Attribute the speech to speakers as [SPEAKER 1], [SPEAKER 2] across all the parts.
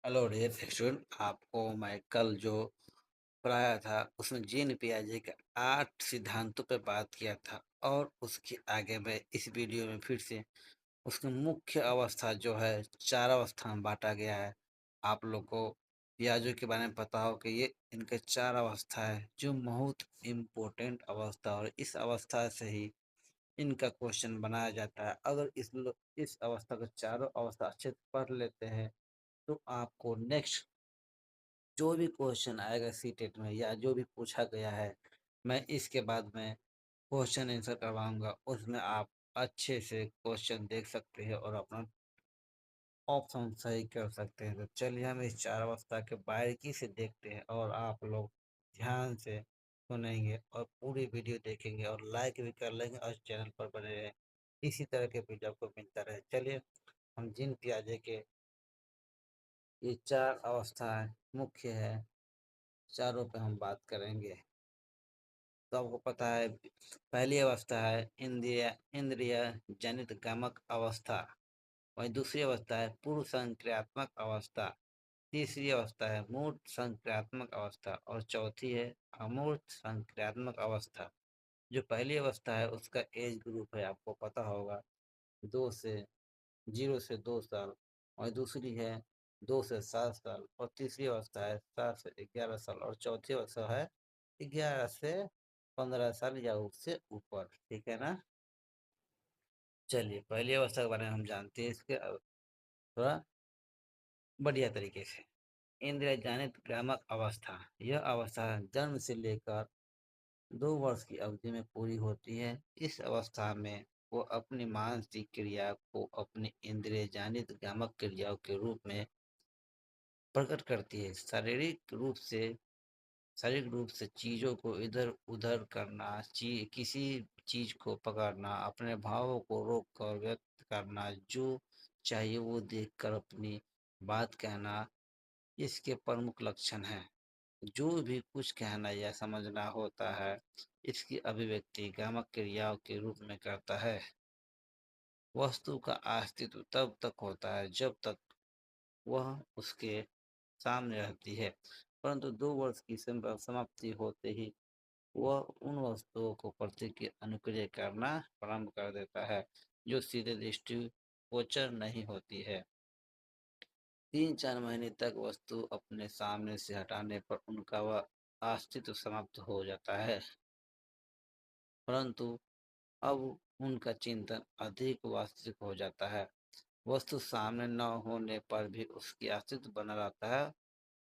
[SPEAKER 1] Hello dear student, आपको मैं कल जो पढ़ाया था उसमें जीन पियाजे के 8 सिद्धांतों पे बात किया था और उसके आगे मैं इस वीडियो में फिर से उसकी मुख्य अवस्था जो है 4 अवस्था में बांटा गया है। आप लोग को पियाजों के बारे में पता हो कि ये इनके 4 अवस्था है जो बहुत इम्पोर्टेंट अवस्था, और इस अवस्था से ही इनका क्वेश्चन बनाया जाता है। अगर इस अवस्था का चारों अवस्था अच्छे से पढ़ लेते हैं तो आपको नेक्स्ट जो भी क्वेश्चन आएगा सीटेट में या जो भी पूछा गया है, मैं इसके बाद में क्वेश्चन आंसर करवाऊंगा, उसमें आप अच्छे से क्वेश्चन देख सकते हैं और अपना ऑप्शन सही कर सकते हैं। तो चलिए हम इस 4 अवस्था के बारीकी से देखते हैं और आप लोग ध्यान से सुनेंगे और पूरी वीडियो देखेंगे और लाइक भी कर लेंगे और चैनल पर बने रहें। इसी तरह के वीडियो आपको मिलता रहे। चलिए हम जिन पियाजे के ये 4 अवस्थाएं मुख्य है, चारों पे हम बात करेंगे। तो आपको पता है, पहली अवस्था है इंद्रिय इंद्रिय जनित गमक अवस्था। वही दूसरी अवस्था है पूर्व संक्रियात्मक अवस्था। तीसरी अवस्था है मूर्त संक्रियात्मक अवस्था और चौथी है अमूर्त संक्रियात्मक अवस्था। जो पहली अवस्था है उसका एज ग्रुप है, आपको पता होगा, 0 से 2 साल। और दूसरी है 2 से 7 साल, और तीसरी अवस्था है 7 से 11 साल, और चौथी अवस्था है 11 से 15 साल या उससे ऊपर। ठीक है ना। चलिए पहली अवस्था के बारे में हम जानते हैं, इसके थोड़ा बढ़िया तरीके से। इंद्रियजनित भ्रामक अवस्था, यह अवस्था जन्म से लेकर 2 वर्ष की अवधि में पूरी होती है। इस अवस्था में वो अपनी मानसिक क्रिया को अपनी इंद्रिय जनित भ्रामक क्रियाओं के रूप में प्रकट करती है। शारीरिक रूप से चीजों को इधर उधर करना, किसी चीज को पकड़ना, अपने भावों को रोक कर व्यक्त करना, जो चाहिए वो देखकर अपनी बात कहना, इसके प्रमुख लक्षण हैं। जो भी कुछ कहना या समझना होता है, इसकी अभिव्यक्ति गामक क्रियाओं के रूप में करता है। वस्तु का अस्तित्व तब तक होता है जब तक वह उसके सामने रहती है, परंतु 2 वर्ष की समाप्ति होते ही वह उन वस्तुओं को प्रति की अनुक्रिया करना प्रारंभ कर देता है जो सीधे दृष्टि गोचर नहीं होती है। 3-4 महीने तक वस्तु अपने सामने से हटाने पर उनका वह अस्तित्व समाप्त हो जाता है, परंतु अब उनका चिंतन अधिक वास्तविक हो जाता है। वस्तु सामने न होने पर भी उसकी अस्तित्व बना रहता है।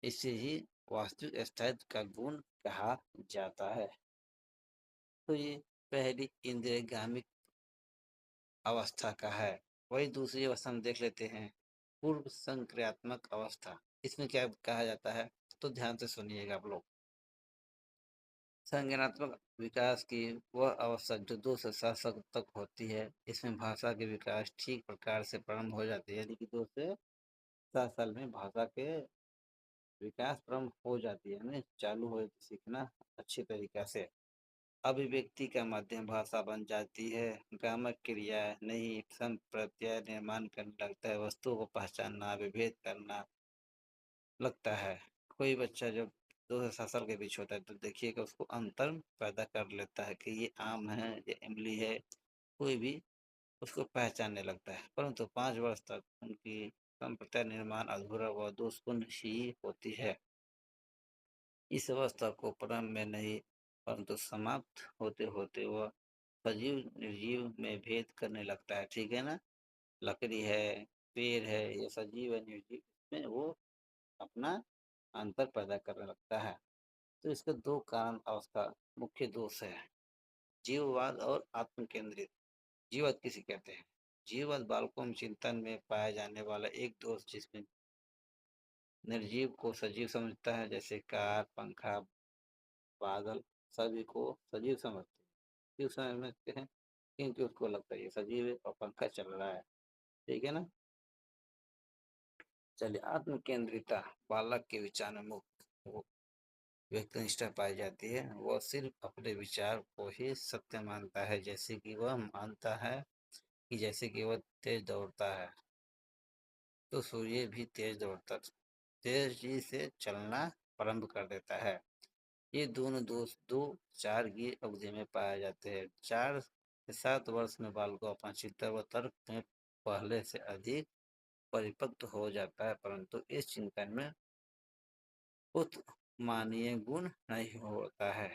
[SPEAKER 1] इसे ही वास्तविक स्थायित्व का गुण कहा जाता है। तो ये पहली इंद्रियगामिक अवस्था का है। वही दूसरी अवस्था में देख लेते हैं, पूर्व संक्रियात्मक अवस्था। इसमें क्या कहा जाता है, तो ध्यान से सुनिएगा आप लोग। संज्ञानात्मक विकास की वह अवस्था जो 2 से 7 साल तक होती है। इसमें भाषा के विकास ठीक प्रकार से प्रारंभ हो जाती है, यानी कि 2 से 7 साल में भाषा के विकास प्रारंभ हो जाती है, यानी चालू हो सीखना अच्छी तरीका से। अभिव्यक्ति का माध्यम भाषा बन जाती है। गामक क्रिया नहीं संप्रत्यय निर्माण करने लगता है, वस्तुओं को पहचानना विभेद करना लगता है। कोई बच्चा जब 2 से 7 साल के बीच होता है तो देखिए कि उसको अंतर पैदा कर लेता है कि ये आम है, ये इमली है, कोई भी उसको पहचानने लगता है। परंतु 5 वर्ष तक उनकी संप्रदाय निर्माण अधूरा व दोषपूर्ण ही होती है। इस अवस्था को प्रारंभ में नहीं, परंतु समाप्त होते होते वह सजीव निर्जीव में भेद करने लगता है। ठीक है ना। लकड़ी है, पेड़ है, ये सजीव है निर्जीव, में वो अपना अंतर पैदा करने लगता है। तो इसके 2 कारण अवस्था मुख्य दोष है, जीववाद और आत्म केंद्रित। जीववाद किसे कहते हैं? जीववाद बालकों में चिंतन में पाया जाने वाला एक दोष जिसमें निर्जीव को सजीव समझता है, जैसे कार, पंखा, बादल, सभी को सजीव समझते हैं। क्यों समझते हैं? क्योंकि उसको लगता है ये सजीव है और पंखा चल रहा है। ठीक है ना। चलिए आत्म केंद्रिता, बालक के विचार में मुक्त व्यक्तिनिष्ठा पाई जाती है। वह सिर्फ अपने विचार को ही सत्य मानता है, जैसे कि वह मानता है कि जैसे कि वह तेज दौड़ता है तो सूर्य भी तेज दौड़ता था। तेजी से चलना प्रारंभ कर देता है। ये दोनों दोष 2-4 की अवधि में पाए जाते हैं। 4 से 7 वर्ष में बालक अपना चिंतन व तर्क में पहले से अधिक परिपक्व हो जाता है, परंतु इस चिंतन में मानवीय गुण नहीं होता है।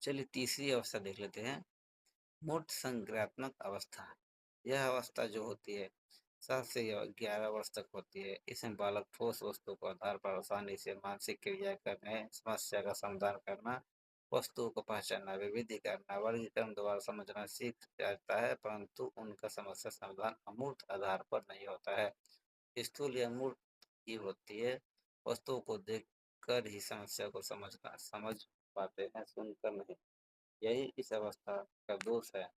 [SPEAKER 1] चलिए तीसरी अवस्था देख लेते हैं, मूर्त संज्ञानात्मक अवस्था। यह अवस्था जो होती है 7 से 11 वर्ष तक होती है। इसमें बालक ठोस वस्तु को आधार पर आसानी से मानसिक क्रिया करने, समस्या का समाधान करना, वस्तुओं को पहचानना, विविधि करना, वर्गीकरण द्वारा समझना सीख जाता है, परंतु उनका समस्या समाधान अमूर्त आधार पर नहीं होता है। स्थूल या मूर्त ही होती है। वस्तुओं को देख कर ही समस्या को समझ पाते हैं, सुनकर नहीं। यही इस अवस्था का दोष है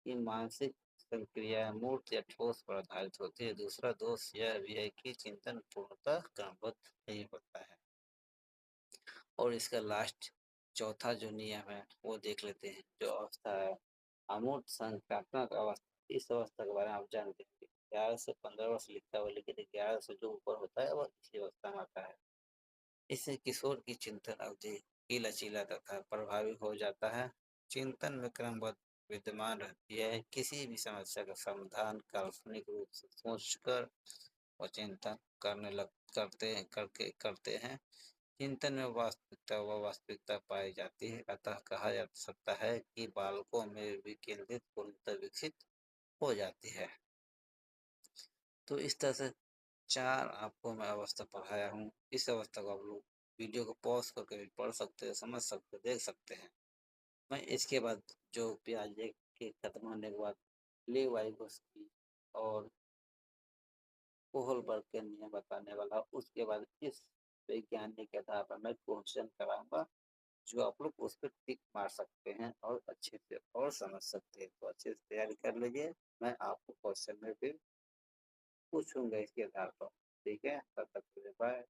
[SPEAKER 1] कि मानसिक संक्रिया मूर्त या ठोस पर आधारित होती है। दूसरा दोष यह भी है कि चिंतन पूर्णतः क्रमबद्ध नहीं होता है। और इसका लास्ट चौथा जो नियम है वो देख लेते हैं, जो अवस्था है अमूर्त संख्यात्मक अवस्था। इस अवस्था के बारे में आप जानते हैं, 11 से 15 वर्ष लिखा हुआ, लेकिन 11 से जो ऊपर होता है वह इसी अवस्था में आता है। इससे किशोर की चिंतन अवधि की लचीला तथा प्रभावी हो जाता है। चिंतन में क्रमबद्ध विद्यमान रहती है। किसी भी समस्या का समाधान काल्पनिक रूप से सोचकर और चिंतन करते हैं। चिंतन में वास्तविकता व वास्तविकता पाई जाती है। अतः कहा जा सकता है कि बालकों में विकेंद्रित पूर्णतः विकसित हो जाती है। तो इस तरह से 4 आपको मैं अवस्था पढ़ाया हूँ। इस अवस्था को आप लोग वीडियो को पॉज करके भी पढ़ सकते हैं, समझ सकते, देख सकते हैं। मैं इसके बाद जो पियाजे के खत्म होने के बाद लेवाइगोस्की और कोहलबर्ग के नियम बताने वाला, उसके बाद इस वैज्ञानिक के आधार पर मैं क्वेश्चन कराऊंगा, जो आप लोग उस पर टिक मार सकते हैं और अच्छे से और समझ सकते हैं। तो अच्छे से तैयारी कर लीजिए, मैं आपको क्वेश्चन में फिर पूछूंगा इसके आधार पर। ठीक है, तब तक के लिए बाय।